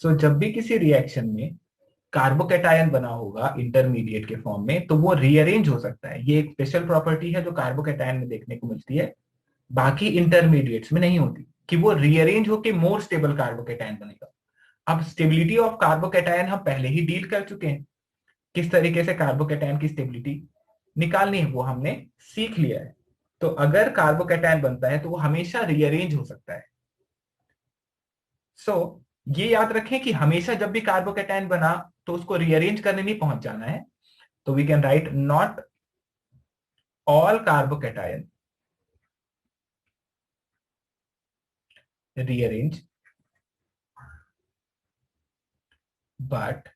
सो जब भी किसी रिएक्शन में कार्बोकेटायन बना होगा इंटरमीडिएट के फॉर्म में, तो वो रीअरेंज हो सकता है। ये एक स्पेशल प्रॉपर्टी है जो कार्बोकेटायन में देखने को मिलती है, बाकी इंटरमीडिएट्स में नहीं होती, कि वो रीअरेंज होकर मोर स्टेबल कार्बोकेटायन बनेगा। अब स्टेबिलिटी ऑफ कार्बोकेटायन हम पहले ही डील कर चुके हैं, किस तरीके से कार्बोकेटायन की स्टेबिलिटी निकालनी है वो हमने सीख लिया है। तो अगर कार्बोकेटायन बनता है तो वो हमेशा रीअरेंज हो सकता है। सो ये याद रखें कि हमेशा जब भी कार्बोकेटायन बना तो उसको रीअरेंज करने नहीं पहुंच जाना है। तो we can write not all carbocation rearrange, but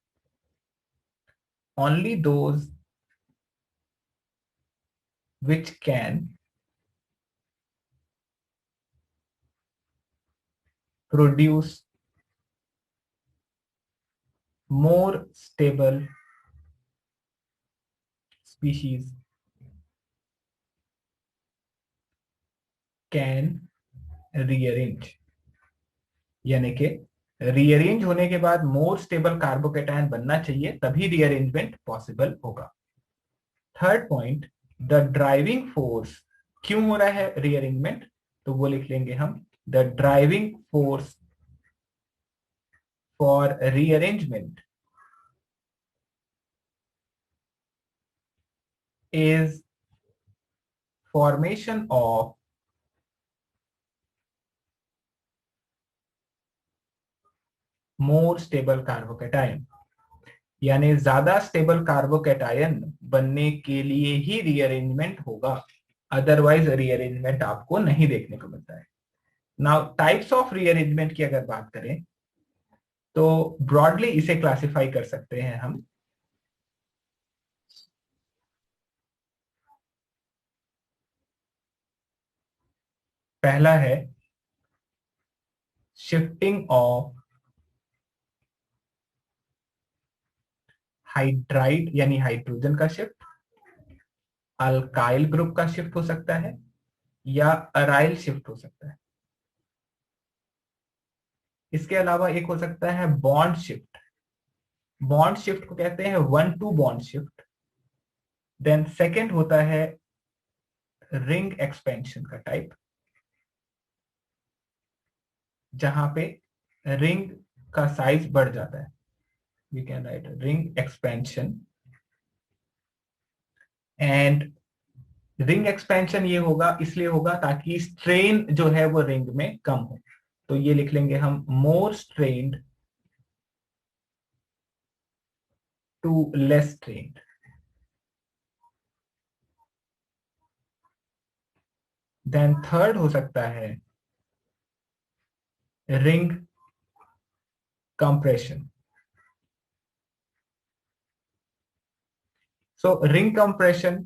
only those which can produce more stable species can rearrange। यानी कि रीअरेंज होने के बाद मोर स्टेबल कार्बोकेटायन बनना चाहिए, तभी रीअरेंजमेंट पॉसिबल होगा। Third point, the driving force, क्यों हो रहा है रीअरेंजमेंट, तो वो लिख लेंगे हम, the driving force for rearrangement is formation of more stable carbocation. यानी ज्यादा स्टेबल कार्बोकेटायन बनने के लिए ही रीअरेंजमेंट होगा, अदरवाइज रीअरेंजमेंट आपको नहीं देखने को मिलता है। नाउ टाइप्स ऑफ रीअरेंजमेंट की अगर बात करें तो ब्रॉडली इसे क्लासिफाई कर सकते हैं हम। पहला है शिफ्टिंग ऑफ हाइड्राइड यानी हाइड्रोजन का शिफ्ट, अल्काइल ग्रुप का शिफ्ट हो सकता है, या अराइल शिफ्ट हो सकता है। इसके अलावा एक हो सकता है बॉन्ड शिफ्ट। बॉन्ड शिफ्ट को कहते हैं 1-2 बॉन्ड शिफ्ट। देन सेकंड होता है रिंग एक्सपेंशन का टाइप, जहां पे रिंग का साइज बढ़ जाता है। We can write ring expansion. And ring expansion ये होगा, इसलिए होगा ताकि स्ट्रेन जो है वो रिंग में कम हो। तो ये लिख लेंगे हम, more strained to less strained. Then third हो सकता है ring compression. So ring compression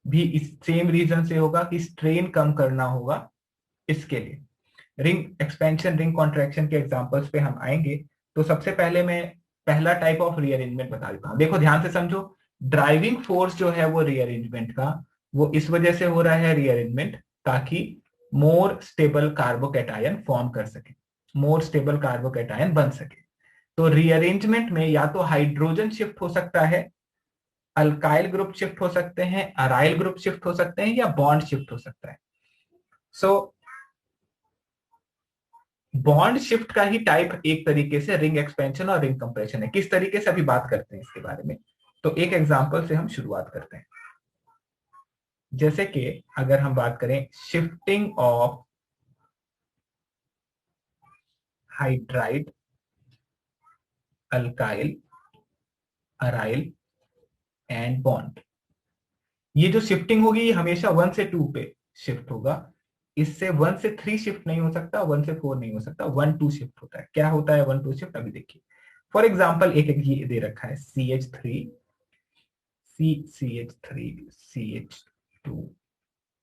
भी इस सेम रीजन से होगा कि स्ट्रेन कम करना होगा। इसके लिए रिंग एक्सपेंशन रिंग कॉन्ट्रैक्शन के एग्जांपल्स पे हम आएंगे। तो सबसे पहले मैं पहला टाइप ऑफ रीअरेंजमेंट बता देता हूं। देखो ध्यान से समझो, ड्राइविंग फोर्स जो है वो रीअरेंजमेंट का, वो इस वजह से हो रहा है रीअरेंजमेंट ताकि मोर स्टेबल कार्बोकेटायन फॉर्म कर सके, मोर स्टेबल कार्बोकेटायन बन सके। तो रीअरेंजमेंट में या तो हाइड्रोजन शिफ्ट हो सकता है, अल्काइल ग्रुप शिफ्ट हो सकते हैं, अराइल ग्रुप शिफ्ट हो सकते हैं, या बॉन्ड शिफ्ट हो सकता है। सो बॉन्ड शिफ्ट का ही टाइप एक तरीके से रिंग एक्सपेंशन और रिंग कंप्रेशन है। किस तरीके से अभी बात करते हैं इसके बारे में, तो एक एग्जांपल से हम शुरुआत करते हैं। जैसे कि अगर हम बात करें shifting of hydride, alkyl, aryl and bond, ये जो शिफ्टिंग होगी ये हमेशा 1 से 2 पे शिफ्ट होगा। इससे 1 से 3 शिफ्ट नहीं हो सकता, 1 से 4 नहीं हो सकता, 1-2 शिफ्ट होता है। क्या होता है 1-2 शिफ्ट, अभी देखिए। फॉर एग्जाम्पल एक ये दे रखा है CH3 CH2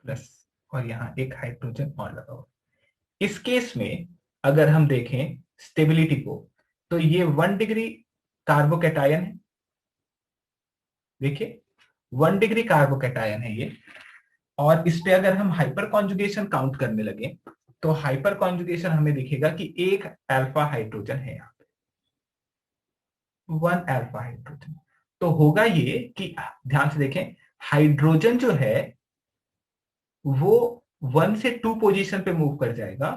प्लस, और यहाँ एक हाइड्रोजन और लगा हुआ। इस केस में अगर हम देखें स्टेबिलिटी को, तो ये 1 डिग्री कार्बोकेटायन है। देखिए 1 डिग्री कार्बोकेटायन है ये। और इस पे अगर हम हाइपर कॉन्जुगेशन काउंट करने लगे तो हाइपर कॉन्जुगेशन हमें दिखेगा कि एक अल्फा हाइड्रोजन है यहाँ पे। One alpha hydrogen. तो होगा ये कि ध्यान से देखें, हाइड्रोजन जो है वो 1 से 2 पोजीशन पे मूव कर जाएगा।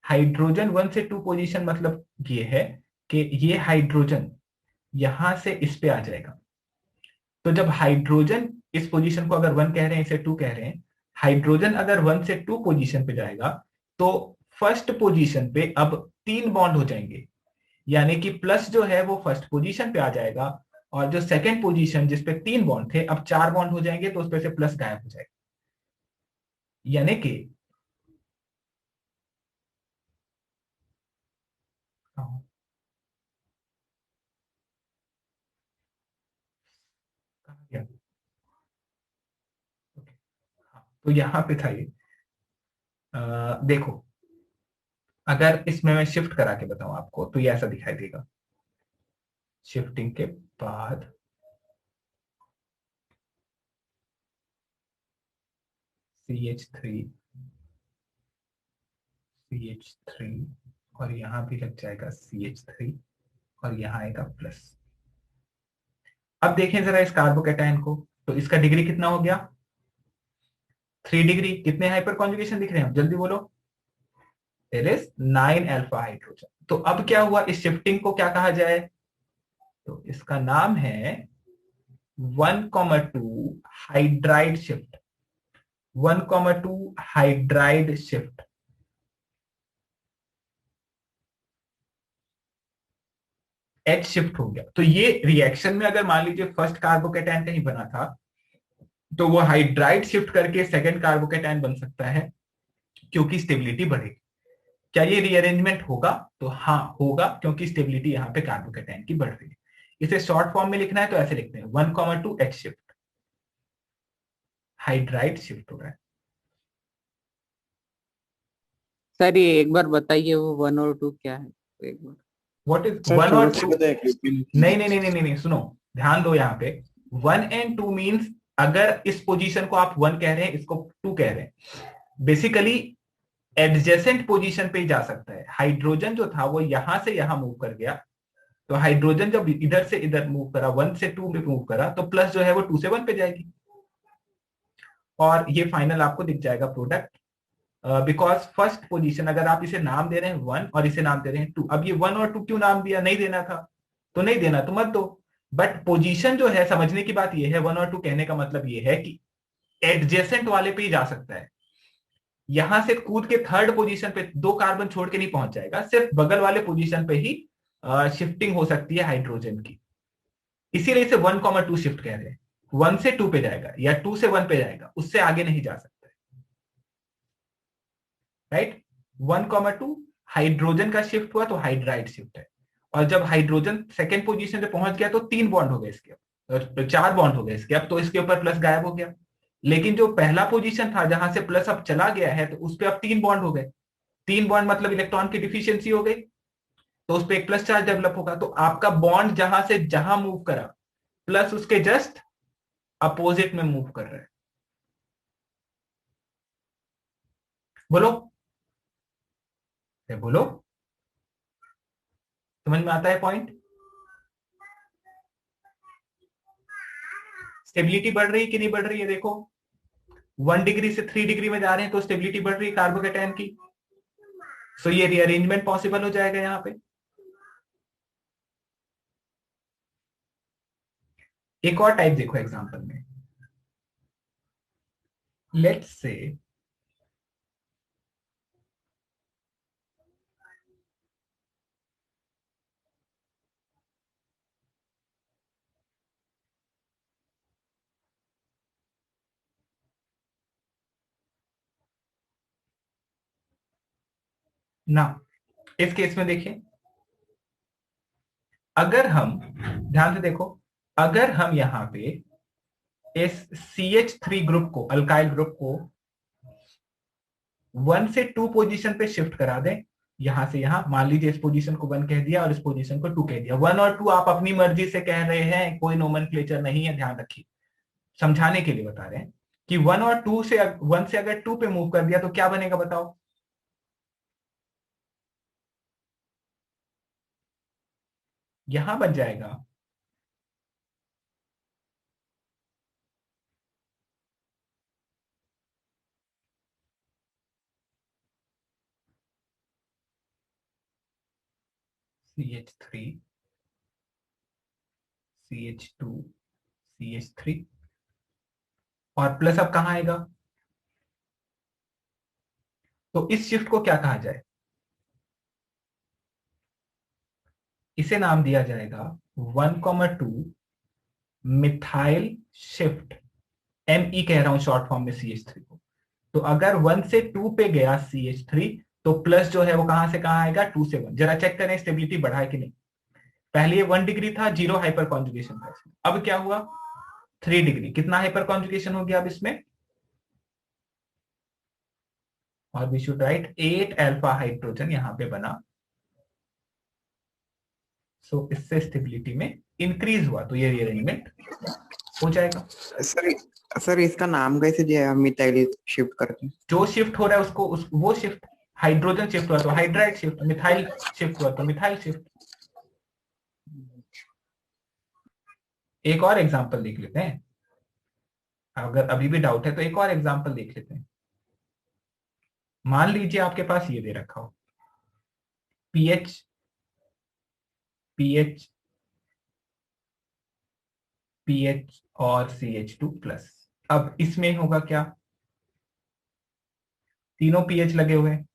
हाइड्रोजन 1 से 2 पोजीशन मतलब ये है कि ये हाइड्रोजन यहां से इस पे आ जाएगा। तो जब हाइड्रोजन इस पोजीशन को अगर 1 कह रहे हैं, इसे 2 कह रहे हैं, हाइड्रोजन अगर 1 से 2 पोजीशन पे जाएगा तो फर्स्ट पोजीशन पे अब 3 बॉन्ड हो जाएंगे। यानी कि प्लस जो है वो फर्स्ट पोजीशन पे आ जाएगा, और जो सेकंड पोजीशन जिसपे 3 बॉन्ड थे अब 4 बॉन्ड हो जाएंगे, तो उस पे से प्लस गायब हो जाएगा। यानी कि हाँ, कहाँ गया? ओके, हाँ, तो यहां पे था ये। देखो, अगर इसमें मैं शिफ्ट करा के बताऊं आपको तो ये ऐसा दिखाई देगा। शिफ्टिंग के बाद CH3, CH3, और यहां भी लग जाएगा CH3, और यहां आएगा प्लस। अब देखें जरा इस कार्बोकेटायन को, तो इसका डिग्री कितना हो गया? 3 डिग्री। कितने हाइपर कॉन्जुगेशन दिख रहे हैं, जल्दी बोलो। There is 9 alpha hydrogen. तो अब क्या हुआ, इस शिफ्टिंग को क्या कहा जाए? तो इसका नाम है 1,2 hydride shift. 1,2 hydride shift. H shift हो गया। तो ये रिएक्शन में अगर मान लीजिए फर्स्ट कार्बोकेटायन कहीं बना था, तो वो हाइड्राइड शिफ्ट करके सेकंड कार्बोकेटायन बन सकता है, क्योंकि स्टेबिलिटी बढ़ेगी। क्या ये रीअरेंजमेंट होगा? तो हाँ होगा, क्योंकि स्टेबिलिटी यहाँ पे कार्बोकेटायन की बढ़ रही है। इसे शॉर्ट फॉर्म में लिखना है तो ऐसे लिखते हैं 1,2 एच शिफ्ट, हाइड्राइड शिफ्ट हो रहा है। सर ये एक बार बताइए वो 1 और 2 क्या है, एक बार। व्हाट इज सर वन थोड़ा और सा टू? बताएं, रिपीट नहीं कीजिए। नहीं नहीं नहीं नहीं नहीं, सुनो, ध्यान दो यहाँ पे। 1 और 2 मीन्स अगर इस पोजीशन को आप 1 कह रहे हैं, इसको 2 कह रहे हैं, बेसिकली एडजेसेंट पोजीशन पे ही जा सकता है। हाइड्रोजन जो था वो यहां से यहां मूव कर गया, तो हाइड्रोजन जब इधर से इधर मूव करा, 1 से 2 में मूव करा, तो प्लस जो है वो 2 से 1 पे जाएगी, और ये फाइनल आपको दिख जाएगा प्रोडक्ट। बिकॉज फर्स्ट पोजीशन, अगर आप इसे नाम दे रहे हैं 1 और इसे नाम दे रहे हैं 2, अब ये 1 और 2 क्यों नाम दिया? नहीं देना था तो नहीं देना तो मत दो। बट पोजीशन जो है, समझने की बात ये है, 1 और 2 कहने का मतलब ये है कि एडजेसेंट वाले पे ही जा सकता है। यहां से कूद के थर्ड पोजीशन पे 2 कार्बन छोड़ के नहीं पहुंच जाएगा, सिर्फ बगल वाले पोजीशन पे ही शिफ्टिंग हो सकती है हाइड्रोजन की। इसीलिए इसे 1,2 शिफ्ट कह रहे हैं। 1 से 2 पे जाएगा या 2 से 1 पे जाएगा, उससे आगे नहीं जा सकता। राइट? 1,2 हाइड्रोजन का शिफ्ट हुआ तो हाइड्राइड शिफ्ट है। और जब हाइड्रोजन सेकेंड पोजीशन पे पहुंच गया तो 3 बॉन्ड हो गए इसके, अब 4 बॉन्ड हो गए इसके, अब तो इसके ऊपर प्लस गायब हो गया। लेकिन जो पहला पोजीशन था जहां से प्लस अब चला गया है, तो उस पर अब 3 बॉन्ड हो गए। 3 बॉन्ड मतलब इलेक्ट्रॉन की डिफिशियंसी हो गई, तो उस पर एक प्लस चार्ज डेवलप होगा। तो आपका बॉन्ड जहां से जहां मूव करा, प्लस उसके जस्ट अपोजिट में मूव कर रहा है। बोलो, बोलो, समझ में आता है पॉइंट? स्टेबिलिटी बढ़ रही है कि नहीं बढ़ रही है? देखो, 1 डिग्री से 3 डिग्री में जा रहे हैं तो स्टेबिलिटी बढ़ रही है कार्बोकेटायन की। सो ये रीअरेंजमेंट पॉसिबल हो जाएगा यहां पे। एक और टाइप देखो एग्जांपल में। लेट्स से ना, इस केस में देखिए, अगर हम ध्यान से देखो, अगर हम यहां पे इस CH3 ग्रुप को, अल्काइल ग्रुप को 1 से 2 पोजीशन पे शिफ्ट करा दें, यहां से यहां, मान लीजिए इस पोजीशन को 1 कह दिया और इस पोजीशन को 2 कह दिया। 1 और 2 आप अपनी मर्जी से कह रहे हैं, कोई नोमेनक्लेचर नहीं है, ध्यान रखिए, समझाने के लिए बता रहे हैं कि 1 और 2 से 1 से अगर 2 पे मूव कर दिया तो क्या बनेगा बताओ? यहां बन जाएगा CH3 CH2 CH3, और प्लस अब कहां आएगा? तो इस शिफ्ट को क्या कहा जाए? इसे नाम दिया जाएगा 1,2 मिथाइल शिफ्ट। ME कह रहा हूं शॉर्ट फॉर्म में CH3 को। तो अगर 1 से 2 पे गया CH3, तो प्लस जो है वो कहां से कहां आएगा? 2 से 1। जरा चेक करें स्टेबिलिटी बढ़ा है कि नहीं। पहले ये 1 डिग्री था, 0 हाइपर कॉन्जुगेशन था। अब क्या हुआ? 3 डिग्री। कितना हाइपर कॉन्जुगेशन हो गया अब इसमें? और we should write 8 alpha hydrogen यहां पे बना। सो इससे स्टेबिलिटी में इंक्रीज हुआ, तो ये रीअरेंजमेंट हो जाएगा। सर सर इसका नाम कैसे दिया है, मिथाइल शिफ्ट करके? जो शिफ्ट हो रहा है उसको वो शिफ्ट, हाइड्रोजन शिफ्ट हुआ तो हाइड्राइड शिफ्ट, मिथाइल शिफ्ट हुआ तो मिथाइल शिफ्ट। एक और एग्जांपल देख लेते हैं, अगर अभी भी डाउट है तो एक और एग्जांपल देख लेते हैं। मान लीजिए आपके पास ये दे रखा हो पीएच पीएच पीएच और CH2+। अब इसमें होगा क्या? तीनों पीएच लगे हुए हैं,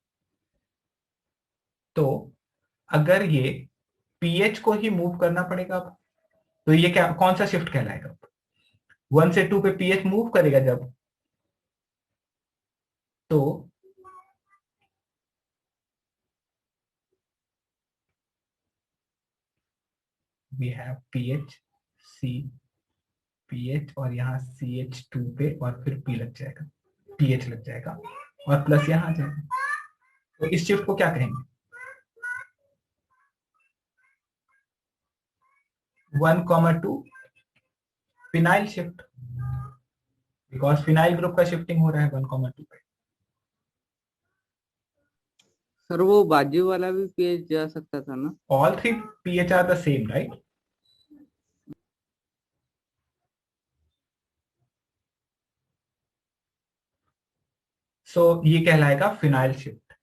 तो अगर ये पीएच को ही मूव करना पड़ेगा अब, तो ये क्या, कौन सा शिफ्ट कहलाएगा? 1 से 2 पे पीएच मूव करेगा जब, तो वी हैव पीएच और यहाँ CH2 पे, और फिर पी लग जाएगा, पीएच लग जाएगा, और प्लस यहां आ जाएगा। तो इस शिफ्ट को क्या कहेंगे? 1,2 phenyl shift, because phenyl group का शिफ्टिंग हो रहा है 1,2 पे। सर वो बाजू वाला भी पेज जा सकता था ना? All 3 pH are the same, right? So ये कहलाएगा फिनाइल शिफ्ट।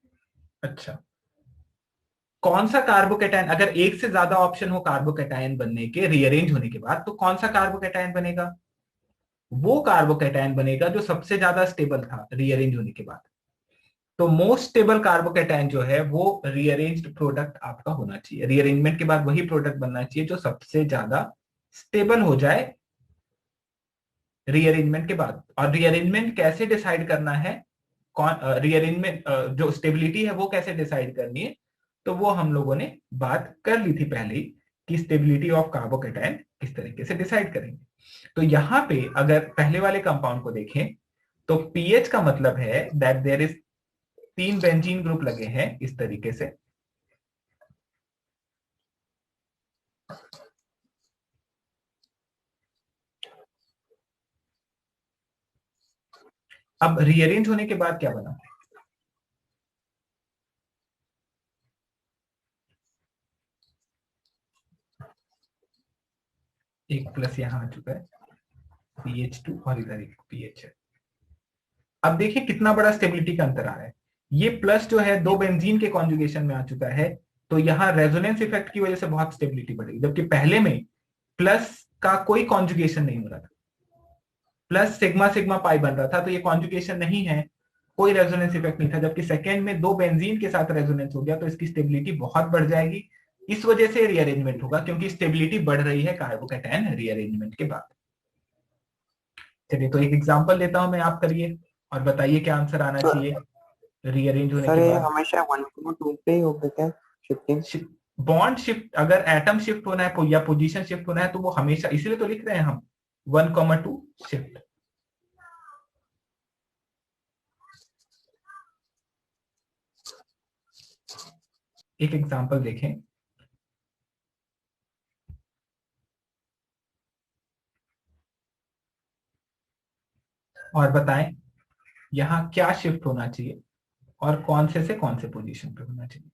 अच्छा, कौन सा कार्बोकेटायन, अगर एक से ज्यादा ऑप्शन हो कार्बोकेटायन बनने के रीअरेंज होने के बाद, तो कौन सा कार्बोकेटायन बनेगा? वो कार्बोकेटायन बनेगा जो सबसे ज्यादा स्टेबल था रीअरेंज होने के बाद। तो मोस्ट स्टेबल कार्बोकेटायन जो है वो रीअरेंज्ड प्रोडक्ट आपका होना चाहिए। रीअरेंजमेंट के बाद वही प्रोडक्ट बनना चाहिए जो सबसे ज्यादा स्टेबल हो जाए रीअरेंजमेंट के बाद। और रीअरेंजमेंट कैसे डिसाइड करना है, कौन रीअरेंजमेंट जो स्टेबिलिटी है वो कैसे डिसाइड करनी है, तो वो हम लोगों ने बात कर ली थी पहले ही, कि स्टेबिलिटी ऑफ कार्बोकेटायन किस तरीके से डिसाइड करेंगे। तो यहां पे अगर पहले वाले कंपाउंड को देखें, तो पीएच का मतलब है that there is 3 benzene group लगे हैं इस तरीके से। अब रीअरेंज होने के बाद क्या बना? एक प्लस यहां आ चुका है CH2, और इधर एक पीएच है। अब देखिए कितना बड़ा स्टेबिलिटी का अंतर आ रहा है। ये प्लस जो है दो बेंजीन के कॉन्जुगेशन में आ चुका है, तो यहाँ रेजोनेंस इफेक्ट की वजह से बहुत स्टेबिलिटी बढ़ेगी, जबकि पहले में प्लस का कोई कॉन्जुगेशन नहीं हो रहा था, प्लस सिग्मा सिग्मा पाई बन रहा था, तो ये कॉन्जुगेशन नहीं है, कोई रेजोनेंस इफेक्ट नहीं था। जबकि सेकेंड में दो बेंजीन के साथ रेजोनेंस हो गया, तो इसकी स्टेबिलिटी बहुत बढ़ जाएगी। इस वजह से रीअरेंजमेंट होगा, क्योंकि स्टेबिलिटी बढ़ रही है कार्बोकेटायन रीअरेंजमेंट के बाद। चलिए, तो एक एग्जांपल देता हूं मैं, आप करिए और बताइए क्या आंसर आना चाहिए रीअरेंज होने सर के ये बाद। हमेशा 1,2 पे ही होगा क्या शिफ्टिंग? बॉन्ड शिफ्ट, अगर एटम शिफ्ट होना है या पोजीशन शिफ्ट होना है, तो वो हमेशा, इसीलिए तो लिख रहे हैं हम 1,2 शिफ्ट। एक एग्जांपल देखें, और बताएं यहां क्या शिफ्ट होना चाहिए और कौन से कौन से पोजीशन पे होना चाहिए।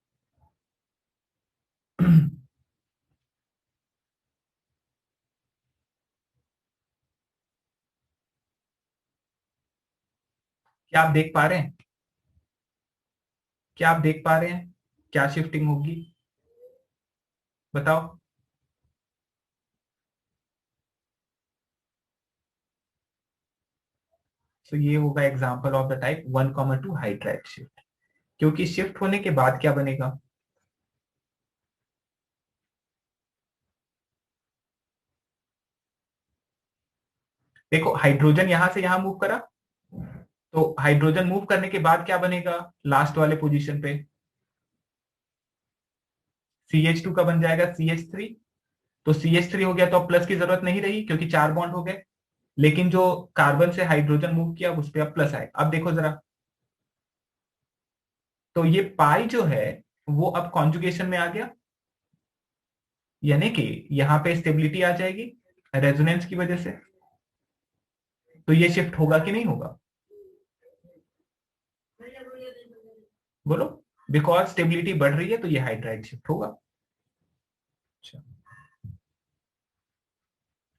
क्या आप देख पा रहे हैं? क्या आप देख पा रहे हैं क्या शिफ्टिंग होगी? बताओ। तो ये होगा example of the type 1,2 hydride shift. क्योंकि शिफ्ट होने के बाद क्या बनेगा? देखो, हाइड्रोजन यहां से यहां मूव करा, तो हाइड्रोजन मूव करने के बाद क्या बनेगा लास्ट वाले पोजीशन पे? CH2 का बन जाएगा CH3। तो CH3 हो गया तो अब प्लस की जरूरत नहीं रही क्योंकि 4 बॉन्ड हो गए। लेकिन जो कार्बन से हाइड्रोजन मूव किया उस पर अब प्लस आए। अब देखो जरा, तो ये पाई जो है वो अब कॉन्जुगेशन में आ गया, यानी कि यहां पे स्टेबिलिटी आ जाएगी रेजोनेंस की वजह से। तो ये शिफ्ट होगा कि नहीं होगा? बोलो। बिकॉज स्टेबिलिटी बढ़ रही है तो ये हाइड्राइड शिफ्ट होगा। अच्छा,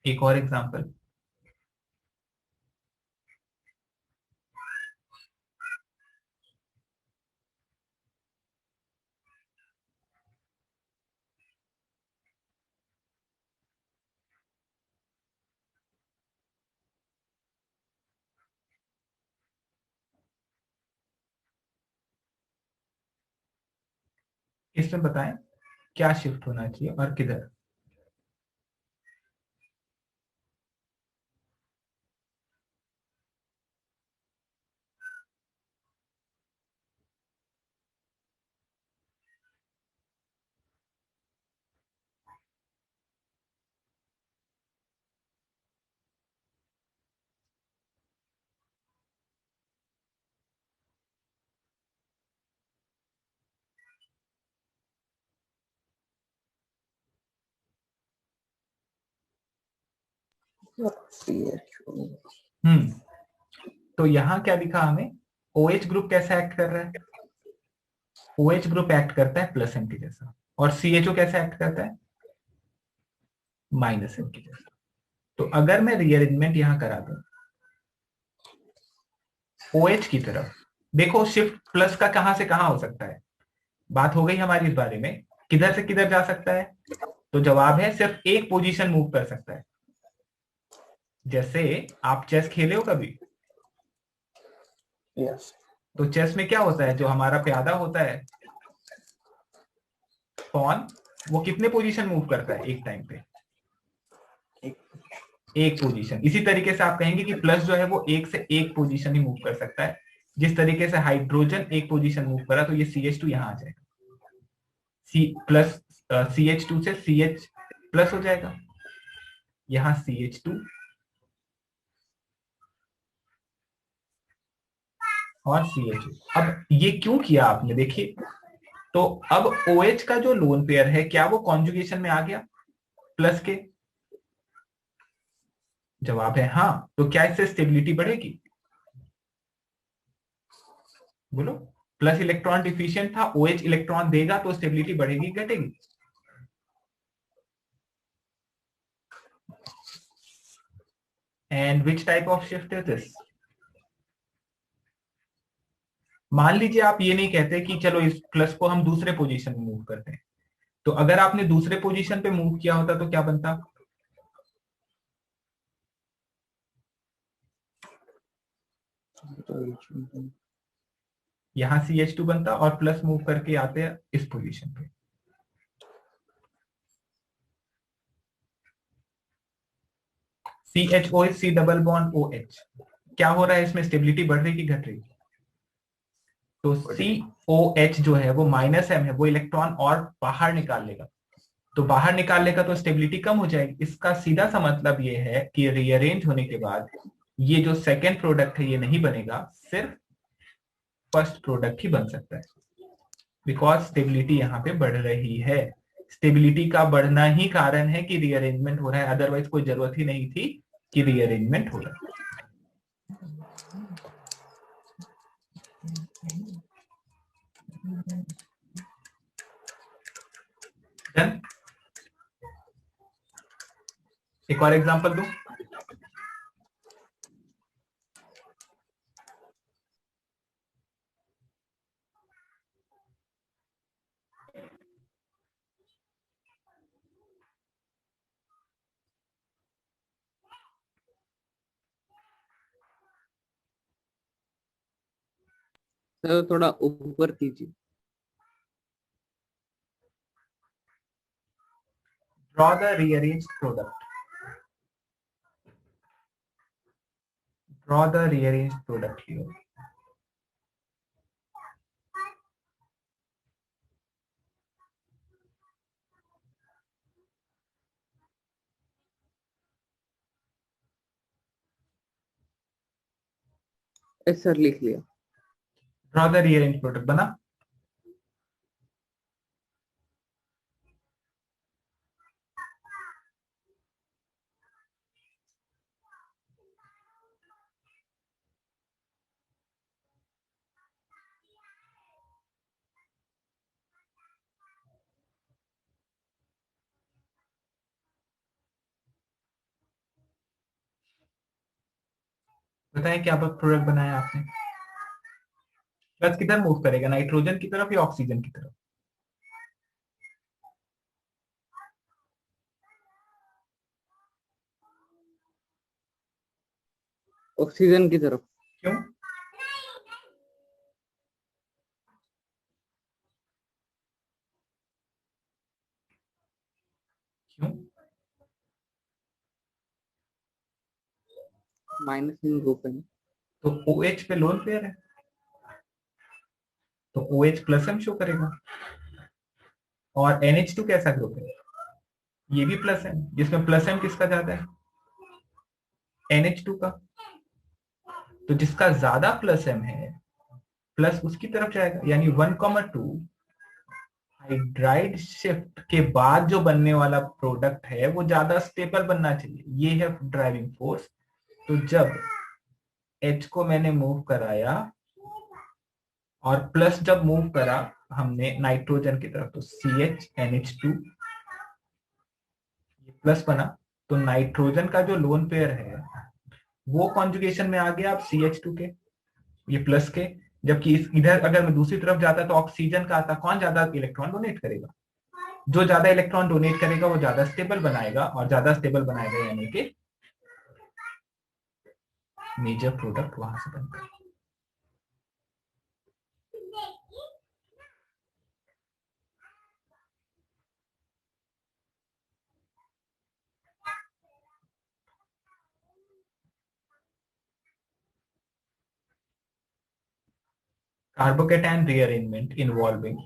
एक और एग्जांपल। इसमें बताएं क्या शिफ्ट होना चाहिए और किधर। हम्म तो यहां क्या दिखा हमें? OH ग्रुप कैसा एक्ट कर रहा है? OH ग्रुप एक्ट करता है प्लस एम के जैसा, और CHO कैसा एक्ट करता है? माइनस एम के जैसा। तो अगर मैं रीअरेंजमेंट यहां करा दूं OH की तरफ, देखो शिफ्ट प्लस का कहां से कहां हो सकता है? बात हो गई हमारी इस बारे में, किधर से किधर जा सकता है? तो जवाब है सिर्फ एक पोजीशन मूव कर सकता है। जैसे आप चेस खेले हो कभी? यस। तो चेस में क्या होता है, जो हमारा प्यादा होता है पॉन, वो कितने पोजीशन मूव करता है एक टाइम पे? एक पोजीशन। इसी तरीके से आप कहेंगे कि प्लस जो है वो एक से एक पोजीशन ही मूव कर सकता है। जिस तरीके से हाइड्रोजन एक पोजीशन मूव करा तो ये CH2 यहां आ जाएगा, सी प्लस CH2 से CH प्लस हो जाएगा, यहां CH2 और CH2। अब ये क्यों किया आपने, देखिए। तो अब OH का जो लोन पेयर है क्या वो कॉन्जुगेशन में आ गया प्लस के? जवाब है हाँ। तो क्या इससे स्टेबिलिटी बढ़ेगी? बोलो। प्लस इलेक्ट्रॉन डिफिशिएंट था, OH इलेक्ट्रॉन देगा तो स्टेबिलिटी बढ़ेगी घटेगी? And which type of shift is this? मान लीजिए आप ये नहीं कहते कि चलो इस प्लस को हम दूसरे पोजीशन में मूव करते हैं, तो अगर आपने दूसरे पोजीशन पे मूव किया होता तो क्या बनता? यहां CH2 बनता और प्लस मूव करके आते हैं इस पोजीशन पे। CHO C double bond OH, क्या हो रहा है इसमें? स्टेबिलिटी बढ़ रही कि घट रही? तो COH जो है वो माइनस M है, वो इलेक्ट्रॉन और बाहर निकाल लेगा। तो बाहर निकाल लेगा तो स्टेबिलिटी कम हो जाएगी। इसका सीधा सा मतलब ये है कि रीअरेंज होने के बाद ये जो सेकेंड प्रोडक्ट है ये नहीं बनेगा, सिर्फ फर्स्ट प्रोडक्ट ही बन सकता है, बिकॉज स्टेबिलिटी यहाँ पे बढ़ रही है। स्टेबिलिटी का बढ़ना ही कारण है कि रीअरेंजमेंट हो रहा है, अदरवाइज कोई जरूरत ही नहीं थी कि रीअरेंजमेंट हो रहा है। Done? एक और एग्जांपल दूं। सर थोड़ा ऊपर कीजिए। Draw the rearranged product. Draw the rearranged product here. Yes sir, लिख लिया। ड्रॉ द रीअरेंज्ड प्रोडक्ट बना। बताएं क्या प्रोडक्ट बनाया आपने। प्लस किधर मूव करेगा, नाइट्रोजन की तरफ या ऑक्सीजन की तरफ? ऑक्सीजन की तरफ। क्यों? क्यों? माइनस इन ग्रुप है। तो OH पे लोन पेयर है, तो OH प्लस एम शो करेगा। और NH2 कैसा ग्रुप है? ये भी प्लस है, जिसमें प्लस एम किसका ज्यादा है? NH2 का। तो जिसका ज्यादा प्लस एम है, प्लस उसकी तरफ जाएगा, यानी 1,2 हाइड्राइड शिफ्ट के बाद जो बनने वाला प्रोडक्ट है वो ज्यादा स्टेबल बनना चाहिए। ये है ड्राइविंग फोर्स। तो जब H को मैंने मूव कराया और प्लस जब मूव करा हमने नाइट्रोजन की तरफ, तो CH NH2 प्लस बना। तो नाइट्रोजन का जो लोन पेयर है वो कॉन्जुगेशन में आ गया अब CH2 के, ये प्लस के। जबकि इस इधर अगर मैं दूसरी तरफ जाता तो ऑक्सीजन का आता, कौन ज्यादा इलेक्ट्रॉन डोनेट करेगा? जो ज्यादा इलेक्ट्रॉन डोनेट करेगा वो ज्यादा स्टेबल बनाएगा, और ज्यादा स्टेबल बनाएगा यानी कि मेजर प्रोडक्ट वहां से बनता है। Carbocation rearrangement involving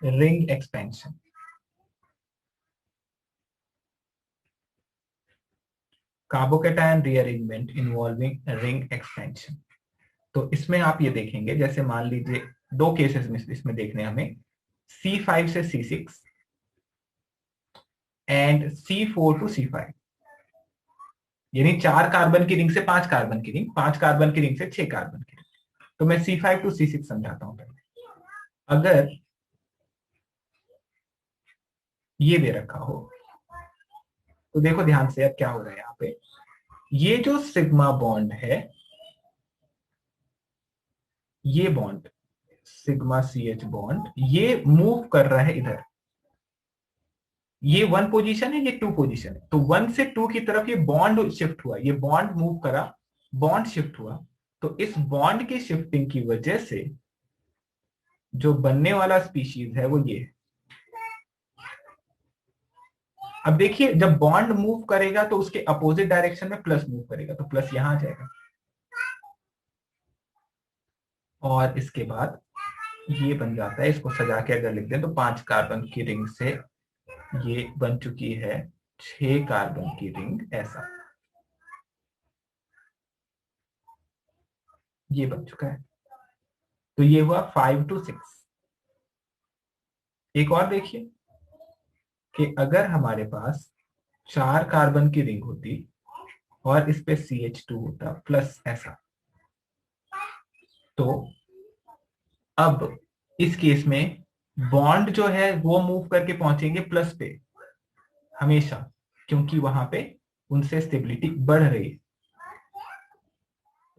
ring expansion. Carbocation rearrangement involving ring expansion. तो इसमें आप ये देखेंगे, जैसे मान लीजिए दो केसेस में इसमें देखने हमें, C5 से C6 and C4 to C5, यानी 4 कार्बन की रिंग से 5 कार्बन की रिंग, 5 कार्बन की रिंग से 6 कार्बन की रिंग। तो मैं C5 टू C6 समझाता हूं पहले। अगर ये दे रखा हो तो देखो ध्यान से अब क्या हो रहा है यहाँ पे। ये जो सिग्मा बॉन्ड है, ये बॉन्ड सिग्मा CH बॉन्ड ये मूव कर रहा है इधर। ये 1 पोजीशन है, ये 2 पोजीशन है। तो 1 से 2 की तरफ ये बॉन्ड शिफ्ट हुआ, ये बॉन्ड मूव करा, बॉन्ड शिफ्ट हुआ। तो इस बॉन्ड की शिफ्टिंग की वजह से जो बनने वाला स्पीशीज है वो ये है। अब देखिए जब बॉन्ड मूव करेगा तो उसके अपोजिट डायरेक्शन में प्लस मूव करेगा, तो प्लस यहां आ जाएगा। और इसके बाद ये बन जाता है, इसको सजा के अगर लिख दें तो 5 कार्बन की रिंग से ये बन चुकी है 6 कार्बन की रिंग, ऐसा ये बन चुका है। तो ये हुआ 5 टू 6। एक और देखिए कि अगर हमारे पास 4 कार्बन की रिंग होती और इस पे CH2 होता प्लस ऐसा, तो अब इस केस में बॉन्ड जो है वो मूव करके पहुंचेंगे प्लस पे हमेशा, क्योंकि वहां पे उनसे स्टेबिलिटी बढ़ रही है।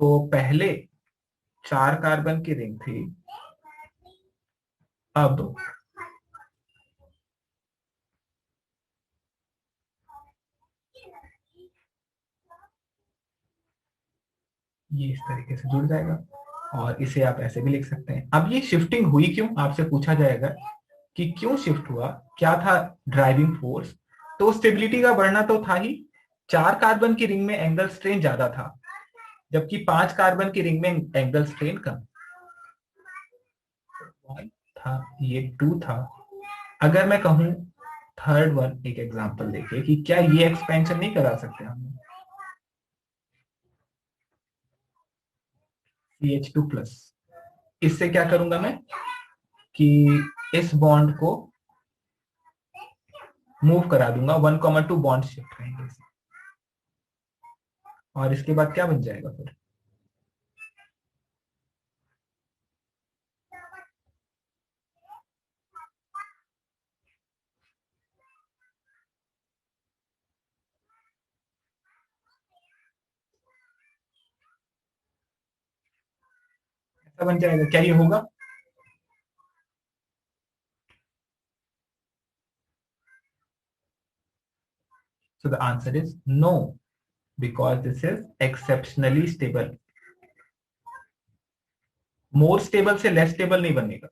तो पहले 4 कार्बन की रिंग थी, अब ये इस तरीके से जुड़ जाएगा, और इसे आप ऐसे भी लिख सकते हैं। अब ये शिफ्टिंग हुई क्यों, आपसे पूछा जाएगा कि क्यों शिफ्ट हुआ, क्या था ड्राइविंग फोर्स। तो स्टेबिलिटी का बढ़ना तो था ही, 4 कार्बन की रिंग में एंगल स्ट्रेन ज्यादा था, जबकि 5 कार्बन की रिंग में एंगल स्ट्रेन कम था, ये 2 था। अगर मैं कहूं थर्ड वन, एक एग्जांपल देखे कि क्या ये एक्सपेंशन नहीं करा सकते हम, CH2+, इससे क्या करूंगा मैं कि इस बॉन्ड को मूव करा दूंगा, 1,2 बॉन्ड शिफ्ट रहेंगे, और इसके बाद क्या बन जाएगा फिर, ऐसा बन जाएगा। क्या ये होगा? So the answer is no, because this is exceptionally stable. More stable से लेस स्टेबल नहीं बनेगा,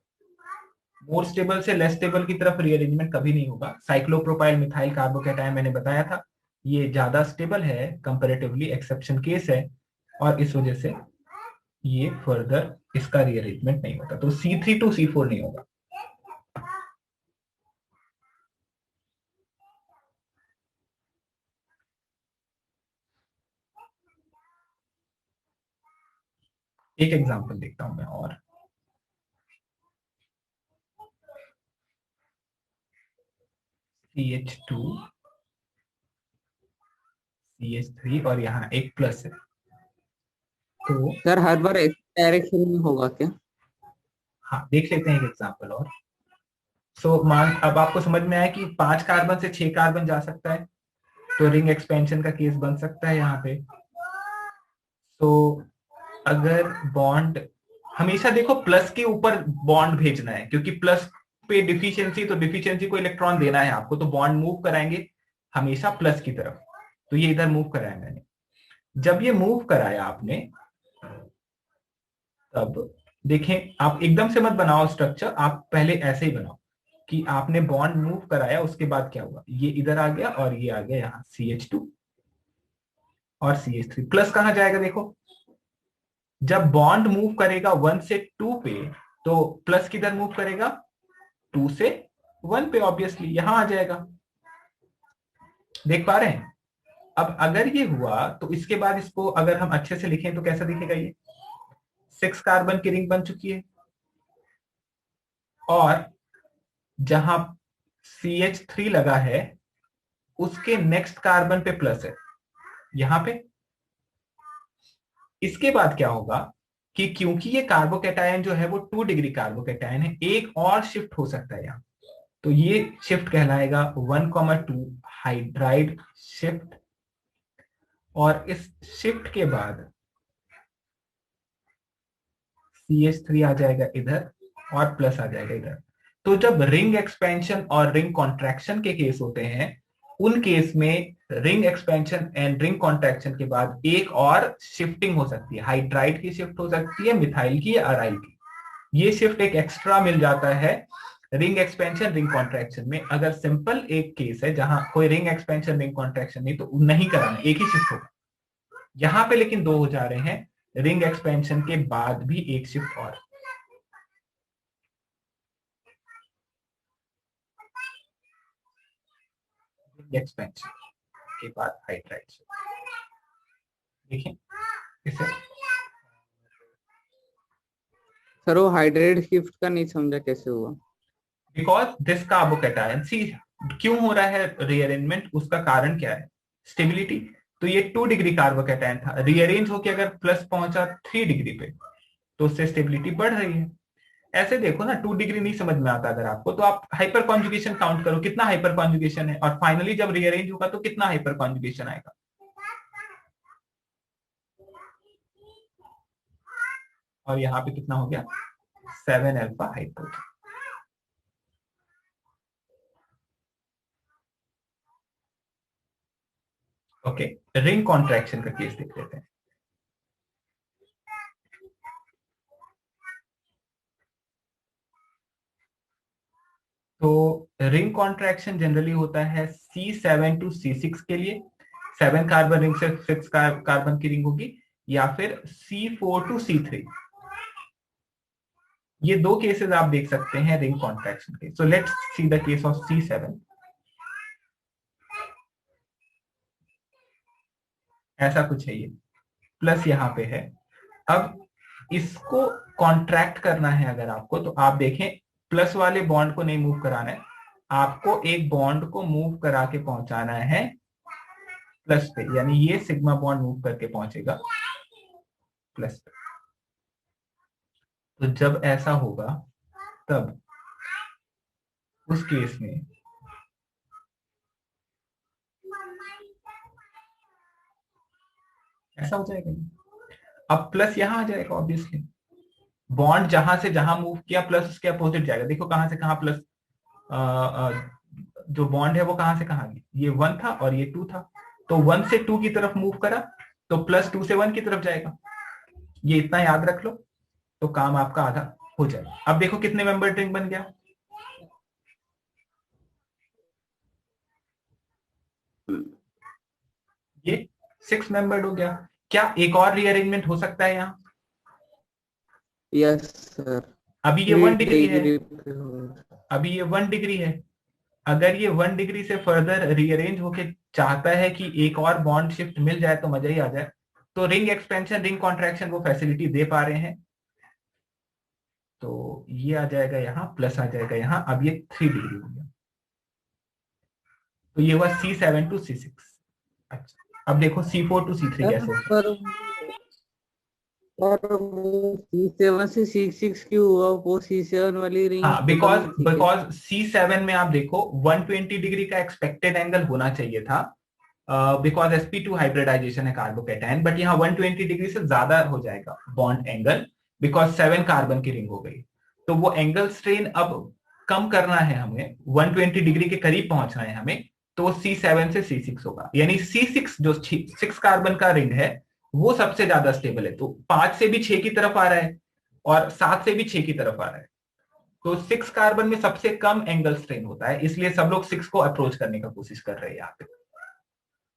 मोर स्टेबल से लेस स्टेबल की तरफ रीअरेंजमेंट कभी नहीं होगा। साइक्लोप्रोपाइल मिथाइल कार्बोकैटायन मैंने बताया था, ये ज्यादा स्टेबल है कंपैरेटिवली, एक्सेप्शन केस है, और इस वजह से ये फर्दर इसका रीअरेंजमेंट नहीं होता, तो C3 to C4 नहीं होगा। एक एग्जांपल देखता हूं मैं और, CH2 CH3 और यहाँ एक प्लस है, तो सर हर बार इस डायरेक्शन में होगा क्या? हाँ देख लेते हैं एक एग्जांपल और। सो मान, अब आपको समझ में आया कि 5 कार्बन से 6 कार्बन जा सकता है, तो रिंग एक्सपेंशन का केस बन सकता है यहाँ पे। तो अगर बॉन्ड, हमेशा देखो प्लस के ऊपर बॉन्ड भेजना है, क्योंकि प्लस पे डिफिशियंसी, तो डिफिशियंसी को इलेक्ट्रॉन देना है आपको, तो बॉन्ड मूव कराएंगे हमेशा प्लस की तरफ। तो ये इधर मूव कराया मैंने, जब ये मूव कराया आपने, तब देखें, आप एकदम से मत बनाओ स्ट्रक्चर, आप पहले ऐसे ही बनाओ कि आपने बॉन्ड मूव कराया, उसके बाद क्या हुआ, ये इधर आ गया और ये आ गया यहाँ CH2 और CH3। प्लस कहां जाएगा देखो, जब बॉन्ड मूव करेगा 1 से 2 पे, तो प्लस किधर मूव करेगा, 2 से 1 पे, ऑब्वियसली यहां आ जाएगा। देख पा रहे हैं? अब अगर ये हुआ तो इसके बाद इसको अगर हम अच्छे से लिखें तो कैसा दिखेगा, ये 6 कार्बन की रिंग बन चुकी है, और जहां CH3 लगा है उसके नेक्स्ट कार्बन पे प्लस है यहां पे। इसके बाद क्या होगा कि क्योंकि ये कार्बोकैटायन जो है वो 2 डिग्री कार्बोकैटायन है, एक और शिफ्ट हो सकता है यहाँ, तो ये शिफ्ट कहलाएगा 1,2 हाइड्राइड शिफ्ट, और इस शिफ्ट के बाद CH3 आ जाएगा इधर और प्लस आ जाएगा इधर। तो जब रिंग एक्सपेंशन और रिंग कॉन्ट्रैक्शन के केस होते हैं, उन केस में ring expansion and ring contraction के बाद एक और शिफ्टिंग हो सकती है, हाइड्राइड की शिफ्ट हो सकती है, मिथाइल की या अराइल की। ये शिफ्ट एक एक्स्ट्रा मिल जाता है रिंग एक्सपेंशन रिंग कॉन्ट्रैक्शन में। अगर सिंपल एक केस है जहां कोई रिंग एक्सपेंशन रिंग कॉन्ट्रैक्शन नहीं, तो नहीं कराना, एक ही शिफ्ट होगा। यहां पे लेकिन 2 हो जा रहे हैं, रिंग एक्सपेंशन के बाद भी एक शिफ्ट और। रिंग एक्सपेंशन के बाद हाइड्राइड शिफ्ट, देखें इसे। सर वो हाइड्रेट शिफ्ट का नहीं समझा कैसे हुआ। बिकॉज दिस कार्बोकैटायन, सी क्यों हो रहा है रीअरेंजमेंट, उसका कारण क्या है, स्टेबिलिटी। तो ये 2 डिग्री कार्बोकैटायन था, रीअरेंज होके अगर प्लस पहुंचा 3 डिग्री पे, तो उससे स्टेबिलिटी बढ़ रही है। ऐसे देखो ना, 2 डिग्री नहीं समझ में आता अगर आपको, तो आप हाइपर कॉन्जुगेशन काउंट करो, कितना हाइपर कॉन्जुगेशन है, और फाइनली जब रीअरेंज होगा तो कितना हाइपर कॉन्जुगेशन आएगा। और यहाँ पे कितना हो गया, 7 alpha hyper. Okay, ring contraction का केस देख लेते हैं। तो रिंग कॉन्ट्रैक्शन जनरली होता है C7 टू C6 के लिए, 7 कार्बन रिंग से 6 कार्बन की रिंग होगी, या फिर C4 टू C3। ये दो केसेस आप देख सकते हैं रिंग कॉन्ट्रैक्शन के। So let's see the case of C7। ऐसा कुछ है, ये प्लस यहां पे है। अब इसको कॉन्ट्रैक्ट करना है अगर आपको, तो आप देखें प्लस वाले बॉन्ड को नहीं मूव कराना है, आपको एक बॉन्ड को मूव करा के पहुंचाना है प्लस पे, यानी ये सिग्मा बॉन्ड मूव करके पहुंचेगा प्लस पे। तो जब ऐसा होगा तब उस केस में ऐसा हो जाएगा। अब प्लस यहां आ जाएगा ऑब्वियसली, बॉन्ड जहां से जहां मूव किया प्लस उसके अपोजिट जाएगा। देखो कहां से कहां प्लस, जो बॉन्ड है वो कहां से कहां गया, ये 1 था और ये 2 था, तो 1 से 2 की तरफ मूव करा तो प्लस 2 से 1 की तरफ जाएगा। ये इतना याद रख लो तो काम आपका आधा हो जाएगा। अब देखो कितने मेंबर रिंग बन गया, ये 6 मेंबर्ड हो गया। क्या एक और रीअरेंजमेंट हो सकता है यहाँ? यस सर, अभी ये 3 1 डिग्री है, डिग्री पे होगा। अभी ये 1 डिग्री है। अगर ये 1 डिग्री से फर्दर रीअरेंज होके चाहता है कि एक और बॉन्ड शिफ्ट मिल जाए तो मजा ही आ जाए, तो रिंग एक्सपेंशन रिंग कॉन्ट्रैक्शन वो फैसिलिटी दे पा रहे हैं। तो ये आ जाएगा यहाँ, प्लस आ जाएगा यहाँ, अब ये 3 डिग्री हो गया। तो ये हुआ C7 टू C6। अच्छा, अब देखो C4 टू C3 सर कैसे होता है। पर वो C7 से C6 क्यों हुआ? वो C7 वाली रिंग हाँ, खत्म बिकॉज नहीं थी क्या? बिकॉज C7 में आप देखो 120 डिग्री का एक्सपेक्टेड एंगल होना चाहिए था, बिकॉज sp2 हाइब्रिडाइजेशन है कार्बोकेटायन, बट यहाँ 120 डिग्री से ज्यादा हो जाएगा बॉन्ड एंगल, बिकॉज 7 कार्बन की रिंग हो गई। तो वो एंगल स्ट्रेन अब कम करना है हमें, 120 डिग्री के करीब पहुंचना है हमें, तो C7 से C6 होगा। यानी C6 जो 6 कार्बन का रिंग है वो सबसे ज्यादा स्टेबल है, तो 5 से भी 6 की तरफ आ रहा है और 7 से भी 6 की तरफ आ रहा है। तो 6 कार्बन में सबसे कम एंगल स्ट्रेन होता है, इसलिए सब लोग 6 को अप्रोच करने का कोशिश कर रहे हैं यहाँ पे।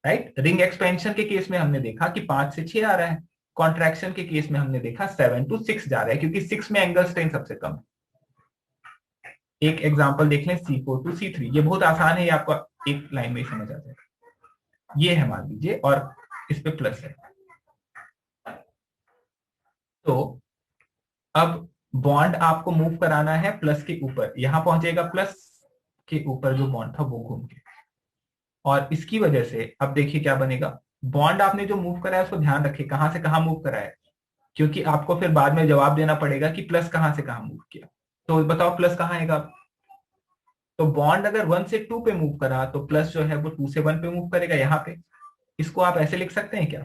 राइट, रिंग एक्सपेंशन के केस में हमने देखा कि 5 से 6 आ रहा है, कॉन्ट्रैक्शन के केस में हमने देखा 7 टू 6 जा रहा है, क्योंकि 6 में एंगल स्ट्रेन सबसे कम है। एक एग्जांपल देख लें C4 टू C3, ये बहुत आसान है, ये आपको एक लाइन में ही समझ आ जाएगा। ये है मान लीजिए और इस पे प्लस है, तो अब बॉन्ड आपको मूव कराना है प्लस के ऊपर, यहां पहुंचेगा प्लस के ऊपर जो बॉन्ड था वो घूम के, और इसकी वजह से अब देखिए क्या बनेगा। बॉन्ड आपने जो मूव कराया उसको ध्यान रखिए कहां से कहां मूव कराया, क्योंकि आपको फिर बाद में जवाब देना पड़ेगा कि प्लस कहां से कहां मूव किया। तो बताओ प्लस कहां आएगा। तो बॉन्ड अगर 1 से 2 पे मूव करा तो प्लस जो है वो 2 से 1 पे मूव करेगा यहाँ पे। इसको आप ऐसे लिख सकते हैं क्या,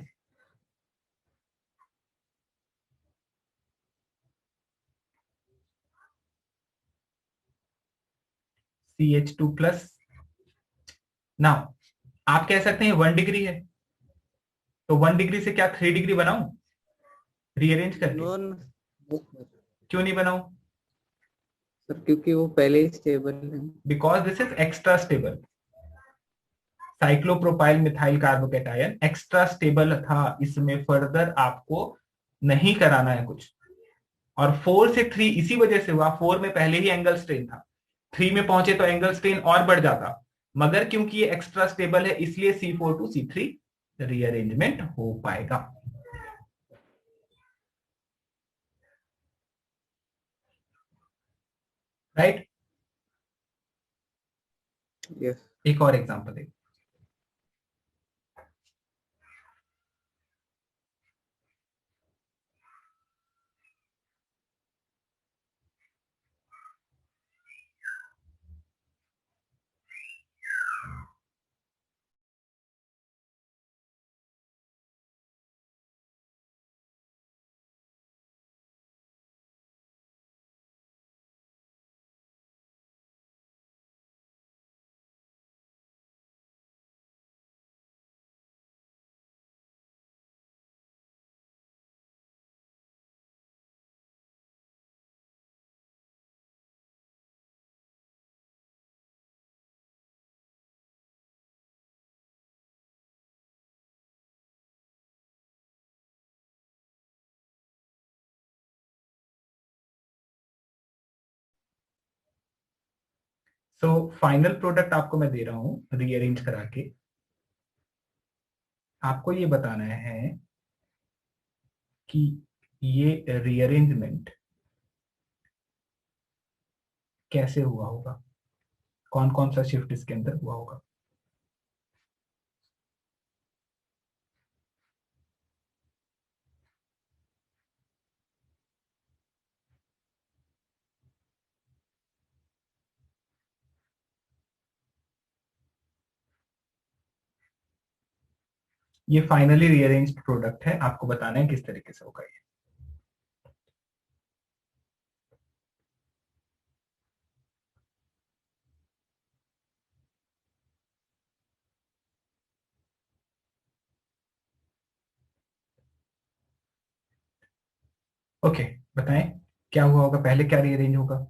CH2 प्लस। ना, आप कह सकते हैं 1 डिग्री है, तो 1 डिग्री से क्या 3 डिग्री बनाऊं रीअरेंज करके? नो सर, क्यों नहीं बनाऊं? क्योंकि वो पहले ही स्टेबल है। Because this is extra stable. Cyclopropyl methyl carbocation extra stable था, इसमें फर्दर आपको नहीं कराना है कुछ। और 4 से 3 इसी वजह से हुआ, 4 में पहले ही एंगल स्ट्रेन था, 3 में पहुंचे तो एंगल स्ट्रेन और बढ़ जाता, मगर क्योंकि ये एक्स्ट्रा स्टेबल है इसलिए C4 टू C3 रीअरेंजमेंट हो पाएगा। Right, yes. एक और एग्जांपल है। सो फाइनल प्रोडक्ट आपको मैं दे रहा हूं रीअरेंज करा के। आपको ये बताना है कि ये रीअरेंजमेंट कैसे हुआ होगा, कौन कौन सा शिफ्ट इसके अंदर हुआ होगा। ये फाइनली रीअरेंज्ड प्रोडक्ट है, आपको बताना है किस तरीके से होगा ये। ओके, बताएं क्या हुआ होगा, पहले क्या रीअरेंज होगा।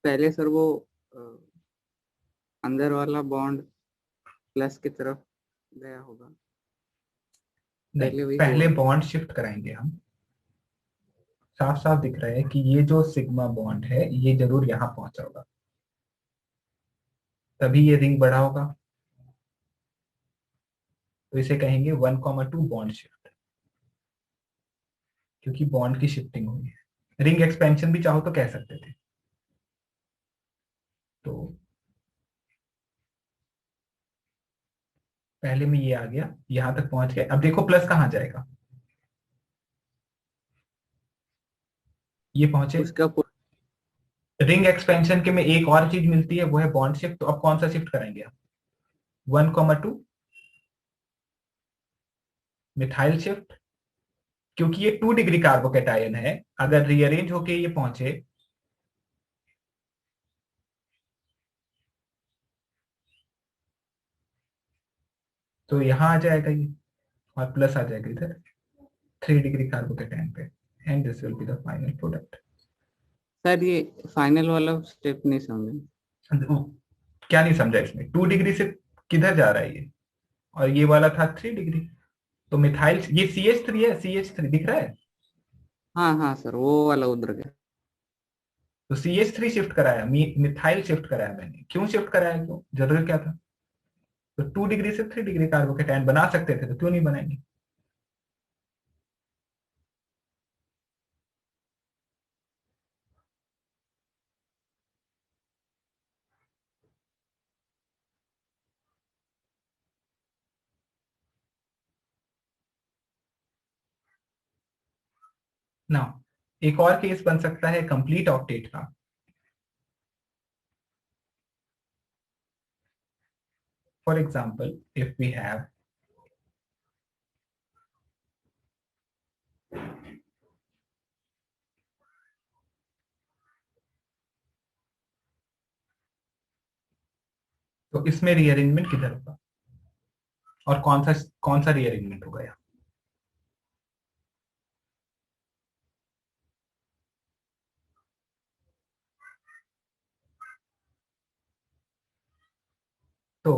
पहले सर वो अ, अंदर वाला बॉन्ड प्लस की तरफ गया होगा। नहीं, पहले वही हुआ। पहले बॉन्ड शिफ्ट कराएंगे हम। साफ साफ दिख रहा है कि ये जो सिग्मा बॉन्ड है ये जरूर यहां पहुंचा होगा, तभी ये रिंग बढ़ा होगा। तो इसे कहेंगे 1,2 बॉन्ड शिफ्ट, क्योंकि बॉन्ड की शिफ्टिंग हुई है। रिंग एक्सपेंशन भी चाहो तो कह सकते थे। तो पहले में ये आ गया, यहां तक पहुंच गया। अब देखो प्लस कहां जाएगा, ये पहुंचे। उसका रिंग एक्सपेंशन के में एक और चीज मिलती है, वो है बॉन्ड शिफ्ट। तो अब कौन सा शिफ्ट कराएंगे हम, 1,2 मिथाइल शिफ्ट, क्योंकि ये 2 डिग्री कार्बोकेटायन है। अगर रीअरेंज होके ये पहुंचे तो यहां आ जाएगा ये, और प्लस आ जाएगा इधर 3 डिग्री कार्बोकेटायन पे। And this will be the final product. Sir ये फाइनल वाला स्टेप नहीं समझे। क्या नहीं समझा इसमें, 2 डिग्री से किधर जा रहा है ये, और ये वाला था 3 डिग्री। तो मिथाइल, ये CH3 है, CH3 दिख रहा है। हाँ हाँ सर, वो वाला उधर गया। तो CH3 शिफ्ट कराया, मिथाइल शिफ्ट कराया मैंने। क्यों शिफ्ट कराया, क्यों, जरूरत क्या था। तो 2 डिग्री से 3 डिग्री कार्बोकेटायन बना सकते थे, तो क्यों नहीं बनाएंगे। ना, एक और केस बन सकता है कंप्लीट ऑक्टेट का। For example if we have तो इसमें रीअरेंजमेंट किधर होगा, और कौन सा रीअरेंजमेंट होगा यहाँ। तो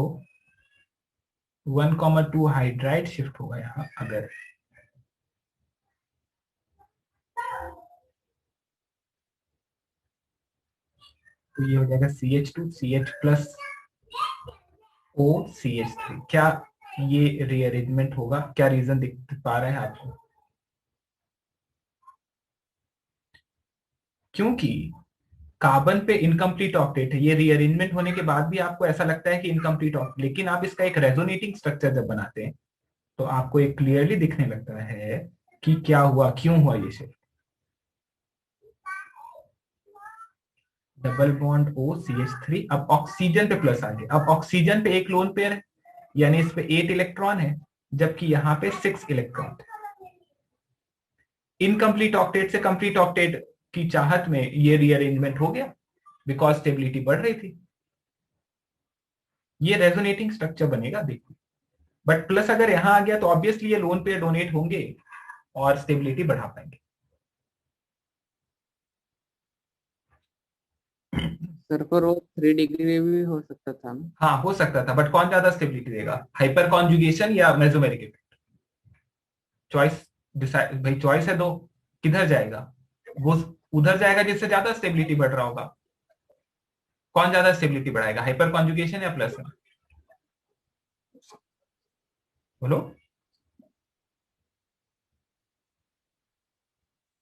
1,2 हाइड्राइड शिफ्ट होगा यहाँ अगर। तो ये हो जाएगा CH2 CH plus O CH3। क्या ये रीअरेंजमेंट होगा, क्या रीजन दिख पा रहा है आपको। क्योंकि कार्बन पे इनकम्प्लीट ऑक्टेट है, ये रीअरेंजमेंट होने के बाद भी आपको ऐसा लगता है कि इनकम्प्लीट ऑक्टेट, लेकिन आप इसका एक रेजोनेटिंग स्ट्रक्चर जब बनाते हैं तो आपको एक क्लियरली दिखने लगता है कि क्या हुआ, क्यों हुआ ये शिफ्ट। Double bond OCH3। अब ऑक्सीजन पे प्लस आ गया। अब ऑक्सीजन पे एक लोन पेयर है, यानी इस पे 8 इलेक्ट्रॉन है, जबकि यहाँ पे 6 इलेक्ट्रॉन। इनकम्प्लीट ऑक्टेट से कंप्लीट ऑक्टेट की चाहत में ये रीअरेंजमेंट हो गया, बिकॉज स्टेबिलिटी बढ़ रही थी। ये रेजोनेटिंग स्ट्रक्चर बनेगा, देखो। बट प्लस अगर यहां आ गया तो ऑब्वियसली ये लोन पेयर डोनेट होंगे और स्टेबिलिटी बढ़ा पाएंगे। सर पर वो 3 डिग्री भी हो सकता था ना। हाँ, हो सकता था, बट कौन ज्यादा स्टेबिलिटी देगा, हाइपर कॉन्जुगेशन या मेसोमेरिक इफेक्ट? चॉइस डिसाइड भाई, चॉइस है दो, किधर जाएगा? वो उधर जाएगा जिससे ज्यादा स्टेबिलिटी बढ़ रहा होगा। कौन ज्यादा स्टेबिलिटी बढ़ाएगा, हाइपर कॉन्जुगेशन या प्लस? बोलो,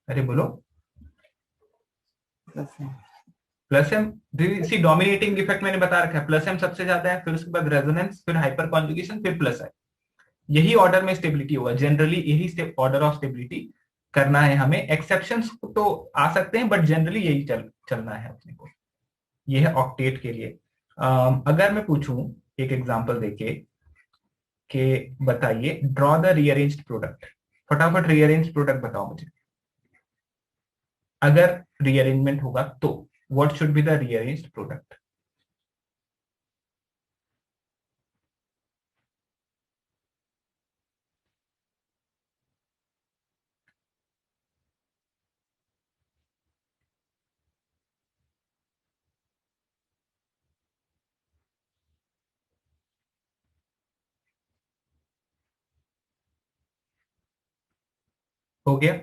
अरे बोलो। Plus M. See dominating effect मैंने बता रखा है, प्लस एम सबसे ज्यादा है, फिर उसके बाद रेजोनेंस, फिर हाइपर कॉन्जुगेशन, फिर प्लस है। यही ऑर्डर में स्टेबिलिटी होगा जनरली, यही ऑर्डर ऑफ स्टेबिलिटी करना है हमें। एक्सेप्शंस तो आ सकते हैं, बट जनरली यही चलना है अपने को। ये है ऑक्टेट के लिए। अगर मैं पूछूं एक एग्जांपल देके कि बताइए, ड्रॉ द रीअरेंज्ड प्रोडक्ट। फटाफट रीअरेंज्ड प्रोडक्ट बताओ मुझे। अगर रीअरेंजमेंट होगा तो what should be the rearranged product? हो गया?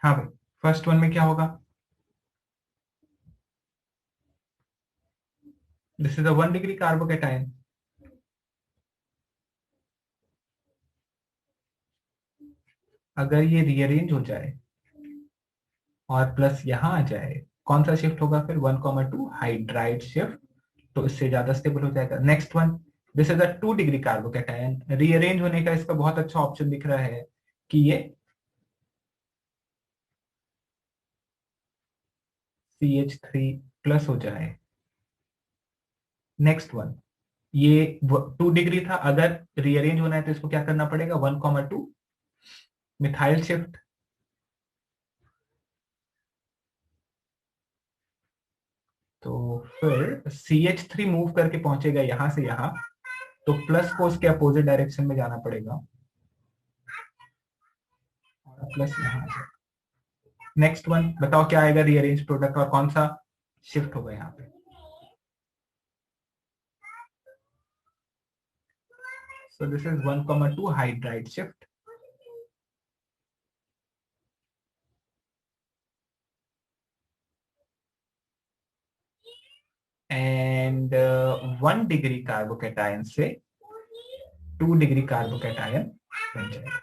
हाँ भाई, फर्स्ट वन में क्या होगा? This is a 1 degree carbocation. अगर ये रीअरेंज हो जाए और प्लस यहां आ जाए, कौन सा शिफ्ट होगा फिर? 1,2 हाइड्राइड शिफ्ट। तो इससे ज्यादा स्टेबल हो जाएगा। Next one, this is a 2 degree carbocation. Rearrange होने का इसका बहुत अच्छा ऑप्शन दिख रहा है कि ये CH3 प्लस हो जाए। नेक्स्ट वन, ये 2 डिग्री था, अगर रीअरेंज होना है तो इसको क्या करना पड़ेगा? 1,2 मिथाइल शिफ्ट। तो फिर CH3 मूव करके पहुंचेगा यहां से यहां, तो प्लस को उसके अपोजिट डायरेक्शन में जाना पड़ेगा और प्लस यहां आ जाएगा। नेक्स्ट वन बताओ क्या आएगा रीअरेंज प्रोडक्ट, और कौन सा शिफ्ट होगा यहाँ पे? So this is 1,2 hydride shift and 1 degree carbocation से 2 डिग्री कार्बोकेटायन बन जाएगा।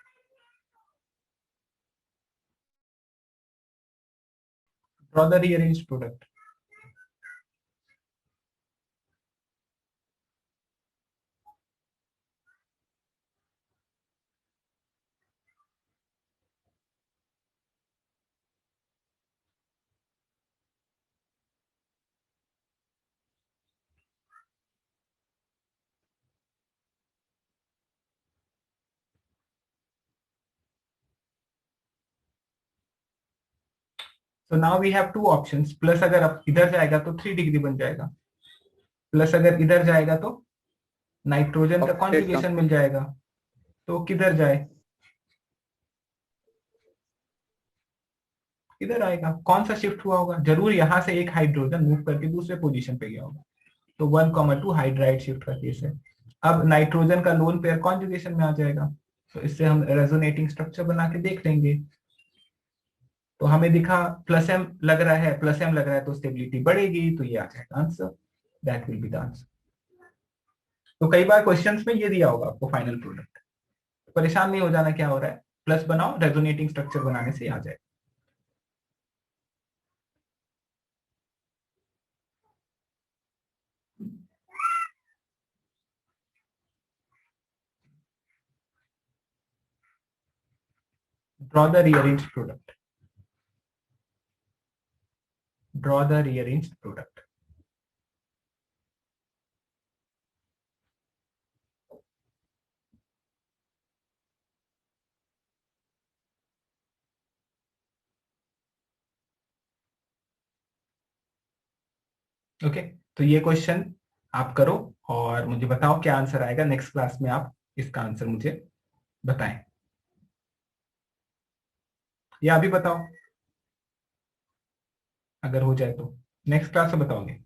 Draw the rearrange product. So now we have 2 options. Plus अगर अब इधर जाएगा तो 3 डिग्री बन जाएगा, प्लस अगर इधर जाएगा तो नाइट्रोजन का ऑक्टेट का कॉन्जुगेशन मिल जाएगा। तो किधर जाए? इधर आएगा। कौन सा शिफ्ट हुआ होगा? जरूर यहां से एक हाइड्रोजन मूव करके दूसरे पोजीशन पे गया होगा, तो 1,2 हाइड्राइड शिफ्ट का केस है। अब नाइट्रोजन का लोन पेयर कॉन्जुगेशन में आ जाएगा, तो इससे हम रेजोनेटिंग स्ट्रक्चर बना के देख लेंगे। तो हमें दिखा प्लस एम लग रहा है, प्लस एम लग रहा है तो स्टेबिलिटी बढ़ेगी, तो ये आ जाएगा answer, that will be the answer. तो कई बार क्वेश्चंस में ये दिया होगा आपको फाइनल प्रोडक्ट, परेशान नहीं हो जाना क्या हो रहा है, प्लस बनाओ, रेजोनेटिंग स्ट्रक्चर बनाने से आ जाएगा। Draw the rearranged product. Draw the rearranged product. Okay, तो ये क्वेश्चन आप करो और मुझे बताओ क्या आंसर आएगा। नेक्स्ट क्लास में आप इसका आंसर मुझे बताएं, या अभी बताओ अगर हो जाए तो, नेक्स्ट क्लास में बताओगे।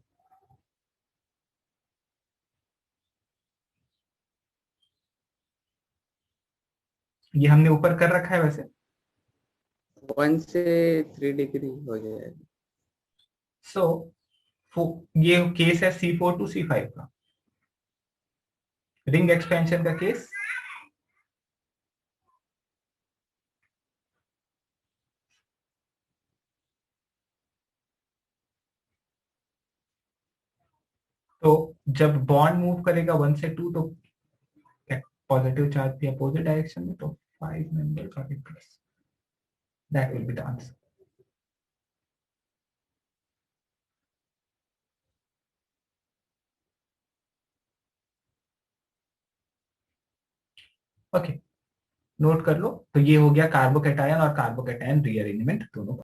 ये हमने ऊपर कर रखा है वैसे। 1 से 3 डिग्री हो जाएगा। सो ये केस है C4 to C5 का, रिंग एक्सपेंशन का केस। तो जब बॉन्ड मूव करेगा 1 से 2, तो पॉजिटिव चार्ज की अपोजिट डायरेक्शन में, तो 5 मेंबर का plus, that will be the answer. Okay, note कर लो। तो ये हो गया कार्बोकैटायन और कार्बोकैटायन रीअरेंजमेंट दोनों।